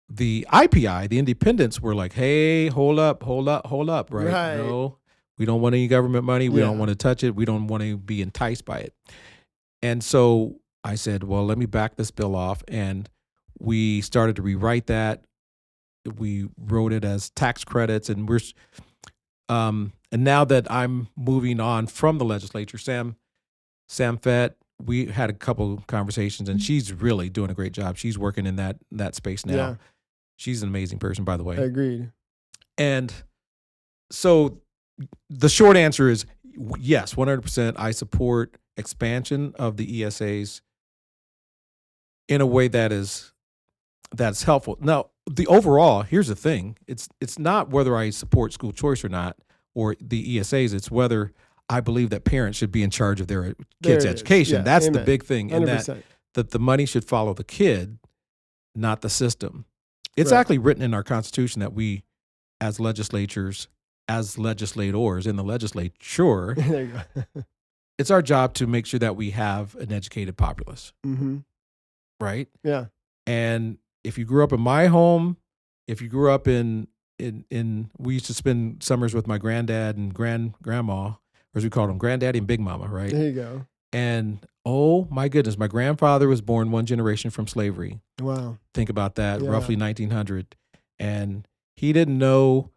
the IPI, the independents, were like, hey, hold up, right? No, we don't want any government money. We don't want to touch it. We don't want to be enticed by it. And so I said, well, let me back this bill off. And we started to rewrite that. We wrote it as tax credits, and and now that I'm moving on from the legislature, Sam Fett, we had a couple conversations, and she's really doing a great job. She's working in that space now. Yeah. She's an amazing person, by the way. Agreed. And so the short answer is yes, 100%. I support expansion of the ESAs in a way that's helpful. Now, the overall, here's the thing. It's not whether I support school choice or not, or the ESAs. It's whether I believe that parents should be in charge of their kids' education. Yeah, that's the big thing. 100%. And that the money should follow the kid, not the system. It's actually written in our Constitution that we, as legislators, as legislators in the legislature, there you go. It's our job to make sure that we have an educated populace. Mm-hmm. Right? Yeah. And if you grew up in my home, if you grew up in we used to spend summers with my granddad and grandma, or as we called them, granddaddy and big mama, right? There you go. And oh my goodness, my grandfather was born one generation from slavery. Wow. Think about that, roughly 1900. And he didn't know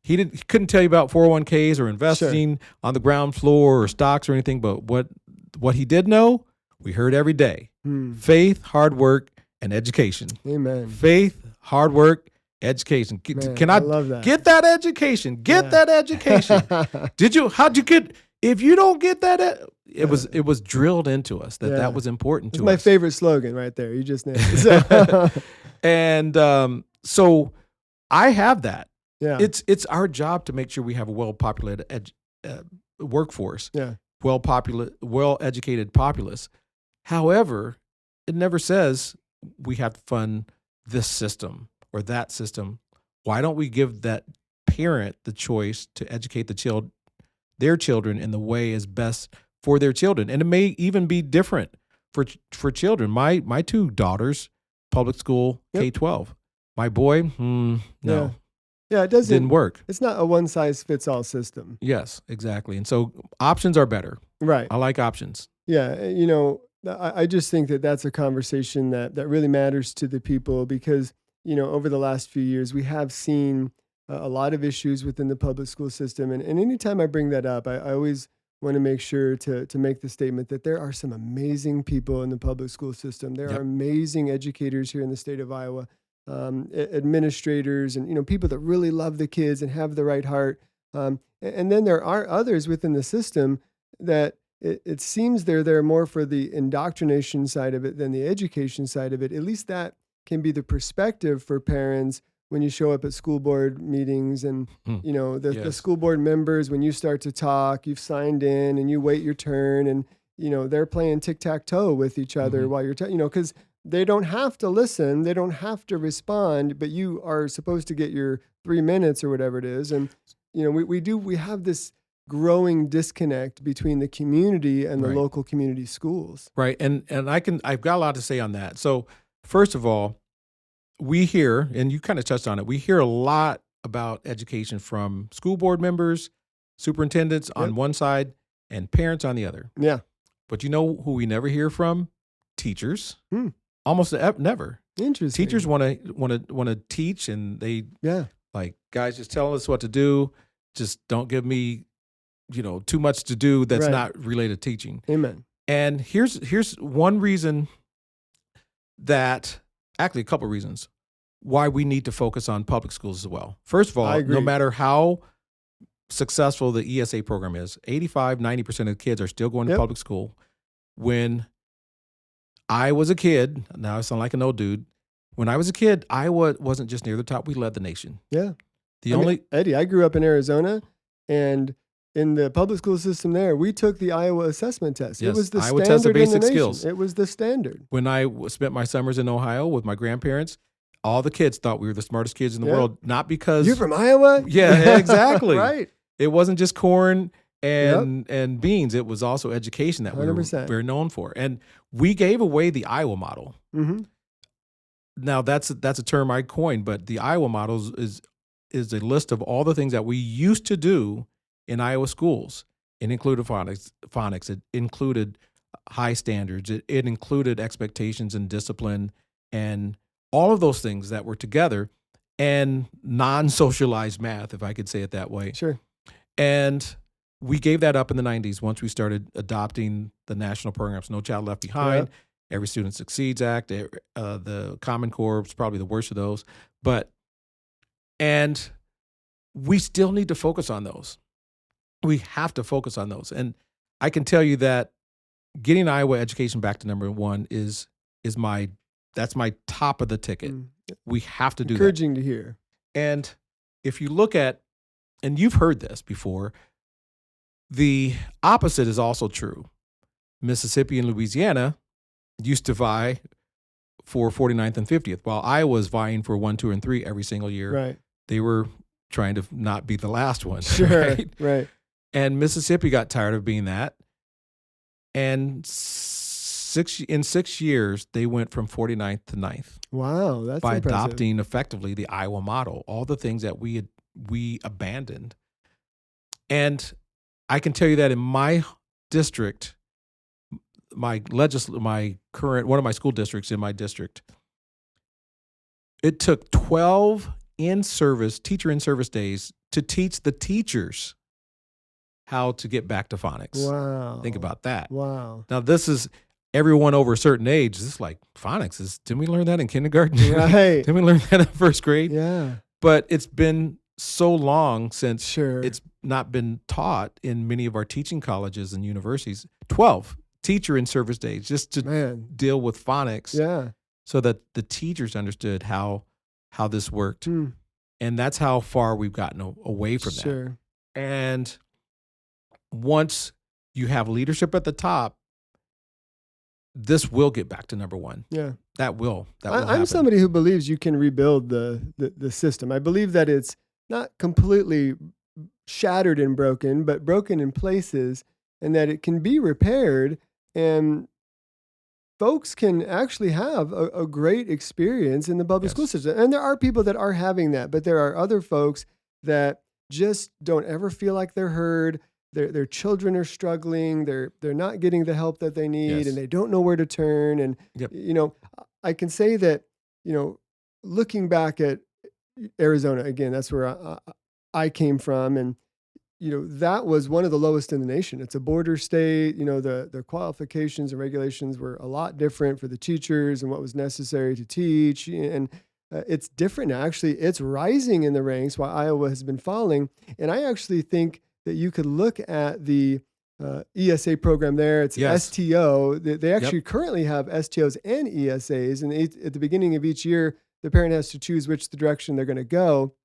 he couldn't tell you about 401ks or investing on the ground floor or stocks or anything, but what he did know, we heard every day. Faith, hard work, and education. Amen. Faith, hard work, education. Man, I love that. Get that education? Get that education. How'd you get, if you don't get that, it was drilled into us that was important to us. It's my favorite slogan right there. You just named it. And so I have that. Yeah. It's our job to make sure we have a well-populated workforce, well-educated populace. However, it never says we have to fund this system or that system. Why don't we give that parent the choice to educate their children in the way is best for their children? And it may even be different for children. My two daughters, public school, K-12. My boy, no. Yeah, it didn't work. It's not a one-size-fits-all system. Yes, exactly. And so options are better. Right. I like options. Yeah, I just think that that's a conversation that really matters to the people because, over the last few years, we have seen a lot of issues within the public school system. And anytime I bring that up, I always want to make sure to make the statement that there are some amazing people in the public school system. There are amazing educators here in the state of Iowa, administrators and, people that really love the kids and have the right heart. And then there are others within the system that it seems they're there more for the indoctrination side of it than the education side of it. At least that can be the perspective for parents when you show up at school board meetings and, the school board members, when you start to talk, you've signed in and you wait your turn and, they're playing tic-tac-toe with each other while you're, because they don't have to listen. They don't have to respond, but you are supposed to get your 3 minutes or whatever it is. And, we have this growing disconnect between the community and the local community schools. Right. And I've got a lot to say on that. So first of all, we hear, and you kind of touched on it, we hear a lot about education from school board members, superintendents on one side, and parents on the other. Yeah. But you know who we never hear from? Teachers. Almost never. Interesting. Teachers want to teach, and they like, guys, just tell us what to do. Just don't give me, too much to do that's not related to teaching. Amen. And here's one reason that, actually a couple of reasons why we need to focus on public schools as well. First of all, no matter how successful the ESA program is, 85-90% of the kids are still going to public school. When I was a kid, now I sound like an old dude. When I was a kid, Iowa wasn't just near the top. We led the nation. Yeah. Eddie, I grew up in Arizona, and in the public school system there, we took the Iowa assessment test. Yes, it was the Iowa standard test of basic in the nation. skills. It was the standard. When I spent my summers in Ohio with my grandparents, all the kids thought we were the smartest kids in the world. Not because you're from Iowa. Yeah, exactly. Right. It wasn't just corn and beans. It was also education that we were known for, and we gave away the Iowa model. Now that's a term I coined, but the Iowa model is a list of all the things that we used to do in Iowa schools. It included phonics. It included high standards. It included expectations and discipline and all of those things that were together, and non-socialized math, if I could say it that way. Sure. And we gave that up in the 90s once we started adopting the national programs, No Child Left Behind, Every Student Succeeds Act, the Common Core is probably the worst of those. And we still need to focus on those. We have to focus on those. And I can tell you that getting Iowa education back to number one is my top of the ticket. We have to do that. Encouraging to hear. And if you look at, and you've heard this before, the opposite is also true. Mississippi and Louisiana used to vie for 49th and 50th, while Iowa's vying for 1, 2, and 3 every single year. Right. They were trying to not be the last one. Sure. Right. And Mississippi got tired of being that. And in 6 years, they went from 49th to 9th. Wow, that's by impressive. Adopting effectively the Iowa model, all the things that we abandoned. And I can tell you that in my district, one of my school districts in my district, it took 12 teacher in-service days to teach the teachers how to get back to phonics. Wow. Think about that. Wow. Now, this is everyone over a certain age. This is like phonics. Didn't we learn that in kindergarten? Right. Didn't we learn that in first grade? Yeah. But it's been so long since Sure. it's not been taught in many of our teaching colleges and universities. 12 teacher in-service days just to deal with phonics. Yeah. So that the teachers understood how this worked. And that's how far we've gotten away from that. And once you have leadership at the top, this will get back to number one. Yeah. That will I'm somebody who believes you can rebuild the system. I believe that it's not completely shattered and broken, but broken in places, and that it can be repaired, and folks can actually have a great experience in the public school system. And there are people that are having that, but there are other folks that just don't ever feel like they're heard. Their children are struggling. They're not getting the help that they need, and they don't know where to turn. And I can say that, looking back at Arizona again, that's where I came from, and that was one of the lowest in the nation. It's a border state. The qualifications and regulations were a lot different for the teachers and what was necessary to teach, and it's different now. Actually, it's rising in the ranks while Iowa has been falling. And I actually think that you could look at the ESA program there. It's STO. They actually currently have STOs and ESAs. And at the beginning of each year, the parent has to choose which direction they're going to go.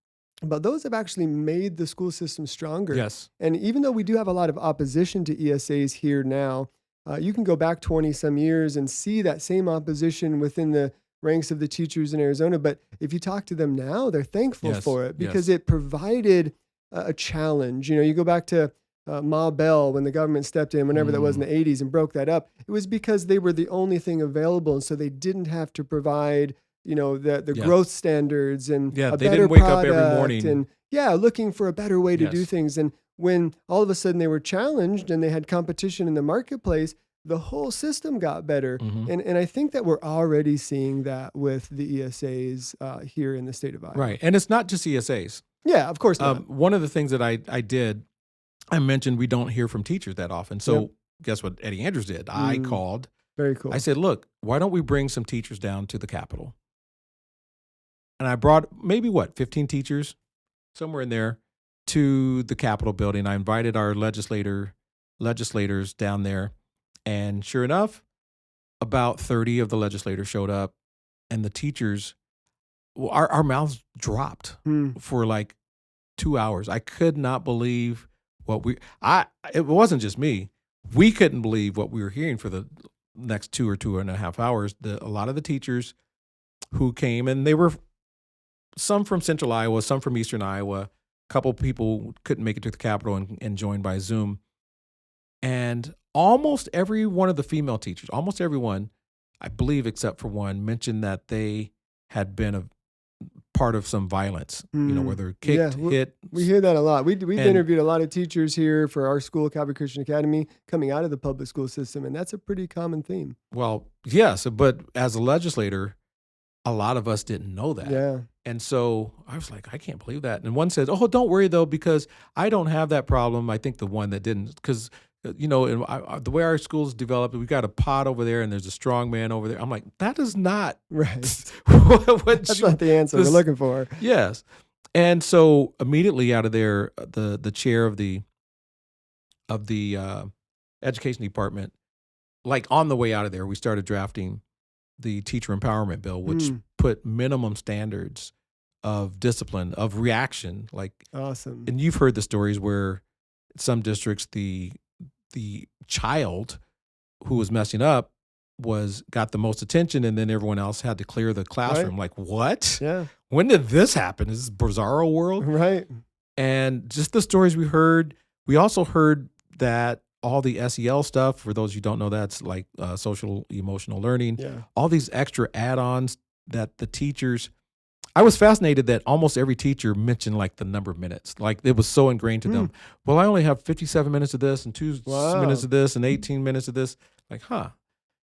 But those have actually made the school system stronger. Yes. And even though we do have a lot of opposition to ESAs here now, you can go back 20 some years and see that same opposition within the ranks of the teachers in Arizona. But if you talk to them now, they're thankful for it because it provided a challenge. You go back to Ma Bell when the government stepped in, whenever that was in the 80s, and broke that up. It was because they were the only thing available. And so they didn't have to provide the growth standards and a they better didn't wake product up every morning and looking for a better way to do things. And when all of a sudden they were challenged and they had competition in the marketplace, the whole system got better. And I think that we're already seeing that with the ESAs here in the state of Iowa. Right. And it's not just ESAs. Yeah, of course not. One of the things that I mentioned we don't hear from teachers that often. So guess what Eddie Andrews did? I called. Very cool. I said, look, why don't we bring some teachers down to the Capitol? And I brought maybe 15 teachers, somewhere in there, to the Capitol building. I invited our legislators down there. And sure enough, about 30 of the legislators showed up, and the teachers, our mouths dropped for like 2 hours. I could not believe it wasn't just me. We couldn't believe what we were hearing for the next 2 or 2.5 hours. A lot of the teachers who came, and they were some from Central Iowa, some from Eastern Iowa. A couple people couldn't make it to the Capitol and joined by Zoom. And almost every one of the female teachers, almost everyone, I believe except for one, mentioned that they had been a part of some violence, where they're kicked, hit. We hear that a lot. We've interviewed a lot of teachers here for our school, Calvary Christian Academy, coming out of the public school system, and that's a pretty common theme. Well, yes, but as a legislator, a lot of us didn't know that. Yeah. And so I was like, I can't believe that. And one says, oh, don't worry, though, because I don't have that problem. I think the one that didn't, because, the way our school's developed, we've got a pod over there and there's a strong man over there. I'm like, that is not right. That's not the answer we're looking for. Yes. And so immediately out of there, the chair of the education department, like on the way out of there, we started drafting the teacher empowerment bill, which put minimum standards of discipline, of reaction. Like, awesome. And you've heard the stories where some districts, the child who was messing up got the most attention, and then everyone else had to clear the classroom. Right. Like, what? Yeah. When did this happen? Is this bizarro world? Right. And just the stories we heard. We also heard that all the SEL stuff, for those who don't know, that's like social emotional learning. Yeah. All these extra add-ons that the teachers, I was fascinated that almost every teacher mentioned like the number of minutes. Like it was so ingrained to them. Well, I only have 57 minutes of this and 2 minutes of this and 18 minutes of this. Like, huh.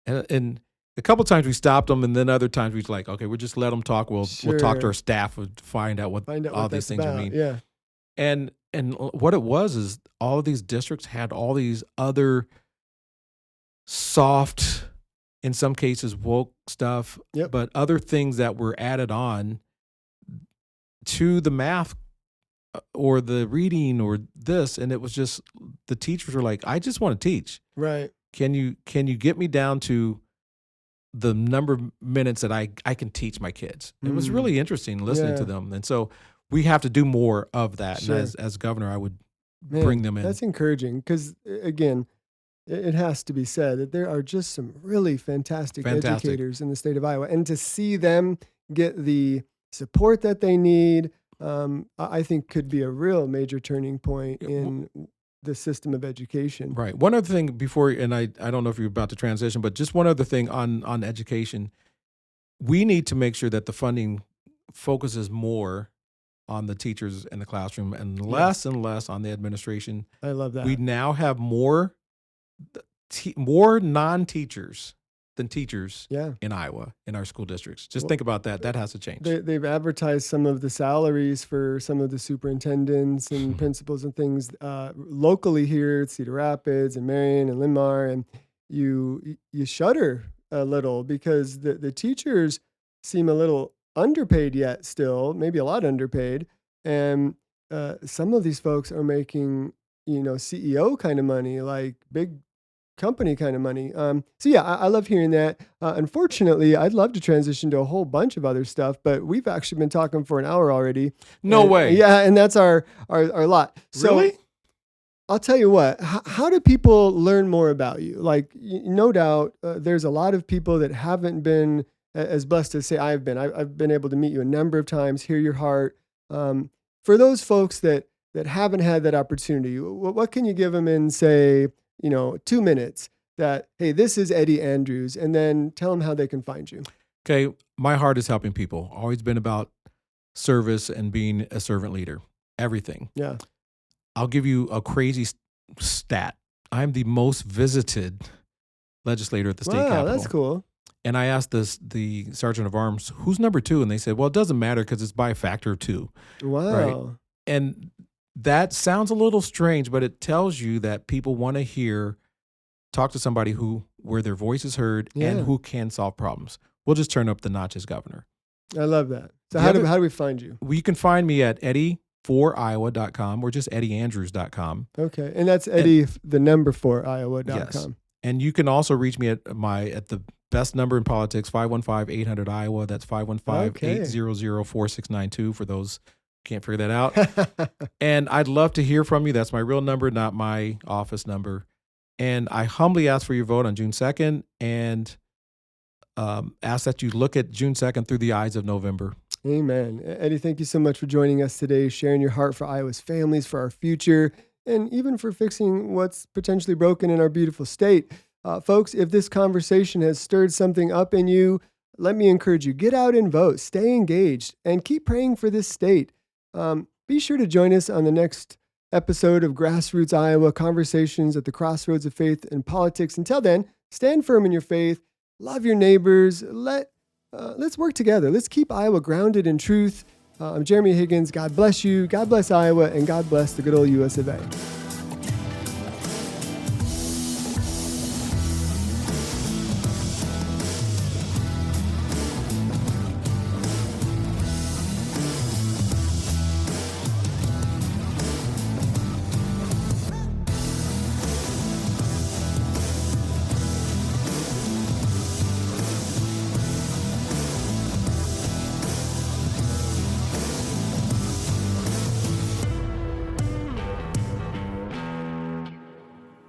And a couple of times we stopped them, and then other times we was like, okay, we'll just let them talk. We'll talk to our staff to find out what all these things mean. Yeah. And what it was is all of these districts had all these other soft, in some cases woke stuff, but other things that were added on to the math or the reading or this. And it was just, the teachers were like, I just want to teach. Right. Can you get me down to the number of minutes that I can teach my kids? It was really interesting listening to them. And so we have to do more of that. Sure. And as governor, I would bring them in. That's encouraging because, again, it has to be said that there are just some really fantastic educators in the state of Iowa. And to see them get the support that they need, I think could be a real major turning point in the system of education. Right. One other thing before, and I don't know if you're about to transition, but just one other thing on education. We need to make sure that the funding focuses more on the teachers in the classroom and less on the administration. I love that. We now have more non-teachers than teachers in Iowa, in our school districts. Just think about that. That has to change. They've advertised some of the salaries for some of the superintendents and principals and things locally here at Cedar Rapids and Marion and Linn-Mar, and you shudder a little because the teachers seem a little underpaid yet still, maybe a lot underpaid. And some of these folks are making, CEO kind of money, like big company kind of money. I love hearing that. Unfortunately, I'd love to transition to a whole bunch of other stuff, but we've actually been talking for an hour already. No way. Yeah, and that's our lot. So, really? I'll tell you what, how do people learn more about you? Like, no doubt, there's a lot of people that haven't been as blessed as, say, I've been. I've been able to meet you a number of times, hear your heart. For those folks that haven't had that opportunity, what can you give them in, say, 2 minutes that, hey, this is Eddie Andrews, and then tell them how they can find you? Okay. My heart is helping people. Always been about service and being a servant leader. Everything. Yeah. I'll give you a crazy stat. I'm the most visited legislator at the state capitol. Wow, that's cool. And I asked the Sergeant of Arms, who's number 2? And they said, well, it doesn't matter because it's by a factor of 2. Wow. Right? And that sounds a little strange, but it tells you that people want to talk to somebody where their voice is heard and who can solve problems. We'll just turn up the notch as governor. I love that. So how do we find you? You can find me at eddie4iowa.com or just eddieandrews.com. Okay. And that's Eddie, the number 4iowa.com. Yes. And you can also reach me at the best number in politics, 515-800-IOWA. That's 515-800-4692 for those who can't figure that out. And I'd love to hear from you. That's my real number, not my office number. And I humbly ask for your vote on June 2nd and ask that you look at June 2nd through the eyes of November. Amen. Eddie, thank you so much for joining us today, sharing your heart for Iowa's families, for our future, and even for fixing what's potentially broken in our beautiful state. Folks, if this conversation has stirred something up in you, let me encourage you, get out and vote, stay engaged, and keep praying for this state. Be sure to join us on the next episode of Grassroots Iowa, Conversations at the Crossroads of Faith and Politics. Until then, stand firm in your faith, love your neighbors, let's work together. Let's keep Iowa grounded in truth. I'm Jeremy Higgins. God bless you, God bless Iowa, and God bless the good old US of A.